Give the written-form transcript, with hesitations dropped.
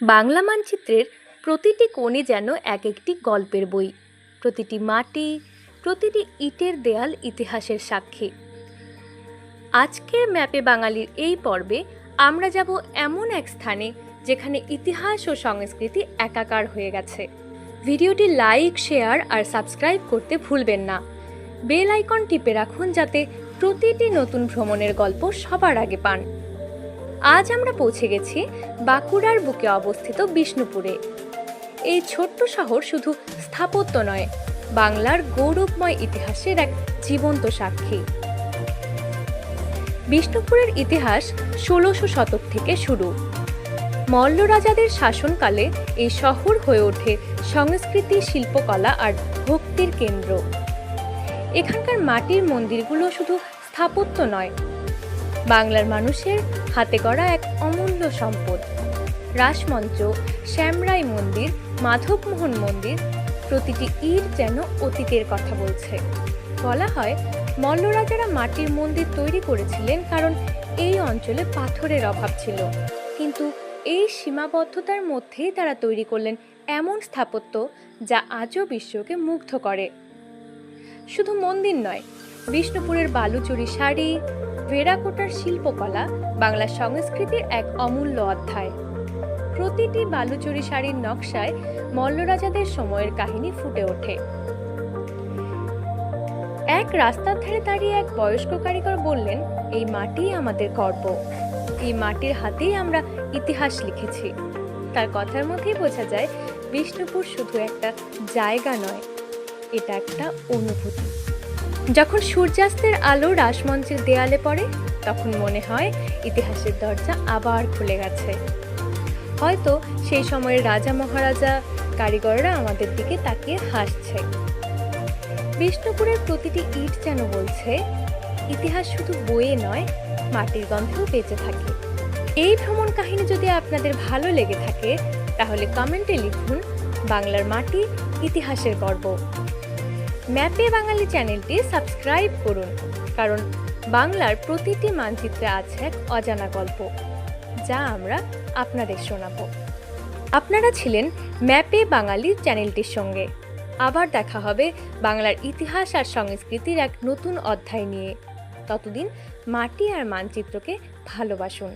বাংলা মানচিত্রের প্রতিটি কোণে যেন এক একটি গল্পের বই, প্রতিটি মাটি, প্রতিটি ইটের দেয়াল ইতিহাসের সাক্ষী। আজকের ম্যাপে বাঙালির এই পর্বে আমরা যাব এমন এক স্থানে যেখানে ইতিহাস ও সংস্কৃতি একাকার হয়ে গেছে। ভিডিওটি লাইক, শেয়ার আর সাবস্ক্রাইব করতে ভুলবেন না। বেল আইকন টিপে রাখুন যাতে প্রতিটি নতুন ভ্রমণের গল্প সবার আগে পান। আজ আমরা পৌঁছে গেছি বাঁকুড়ার বুকে অবস্থিত বিষ্ণুপুরে। এই ছোট্ট শহর শুধু স্থাপত্য নয়, বাংলার গৌরবময় ইতিহাসের এক জীবন্ত সাক্ষী। বিষ্ণুপুরের ইতিহাস ১৬০০ শতক থেকে শুরু। মল্ল রাজাদের শাসনকালে এই শহর হয়ে ওঠে সংস্কৃতি, শিল্পকলা আর ভক্তির কেন্দ্র। এখানকার মাটির মন্দিরগুলো শুধু স্থাপত্য নয়, বাংলার মানুষের হাতে গড়া এক অমূল্য সম্পদ। রাসমঞ্চ, শ্যামরাই মন্দির, মাধবমোহন মন্দির, প্রতিটি ইট যেন অতীতের কথা বলছে। বলা হয় মল্ল রাজারা মাটির মন্দির তৈরি করেছিলেন কারণ এই অঞ্চলে পাথরের অভাব ছিল, কিন্তু এই সীমাবদ্ধতার মধ্যেই তারা তৈরি করলেন এমন স্থাপত্য যা আজও বিশ্বকে মুগ্ধ করে। শুধু মন্দির নয়, বিষ্ণুপুরের বালুচরী শাড়ি, ভেড়াকোটার শিল্পকলা বাংলা সংস্কৃতির এক অমূল্য অধ্যায়। প্রতিটি বালুচরী শাড়ির নকশায় মল্ল রাজাদের সময়ের কাহিনী ফুটে ওঠে। এক রাস্তার ধারে দাঁড়িয়ে এক বয়স্ক কারিগর বললেন, এই মাটি আমাদের গর্ব, এই মাটির হাতেই আমরা ইতিহাস লিখেছি। তার কথার মধ্যেই বোঝা যায় বিষ্ণুপুর শুধু একটা জায়গা নয়, এটা একটা অনুভূতি। যখন সূর্যাস্তের আলো রাসমঞ্চের দেয়ালে পড়ে, তখন মনে হয় ইতিহাসের দরজা আবার খুলে গেছে। হয়তো সেই সময়ের রাজা মহারাজা, কারিগররা আমাদের দিকে তাকিয়ে হাসছে। বিষ্ণুপুরের প্রতিটি ইট যেন বলছে, ইতিহাস শুধু বইয়ে নয়, মাটির গন্ধেও বেঁচে থাকে। এই ভ্রমণ কাহিনী যদি আপনাদের ভালো লেগে থাকে, তাহলে কমেন্টে লিখুন, বাংলার মাটি, ইতিহাসের গর্ব। ম্যাপে বাঙালি চ্যানেলটি সাবস্ক্রাইব করুন, কারণ বাংলার প্রতিটি মানচিত্রে আছে এক অজানা গল্প, যা আমরা আপনাদের শোনাবো। আপনারা ছিলেন ম্যাপে বাঙালি চ্যানেলটির সঙ্গে। আবার দেখা হবে বাংলার ইতিহাস আর সংস্কৃতির এক নতুন অধ্যায় নিয়ে। ততদিন মাটি আর মানচিত্রকে ভালোবাসুন।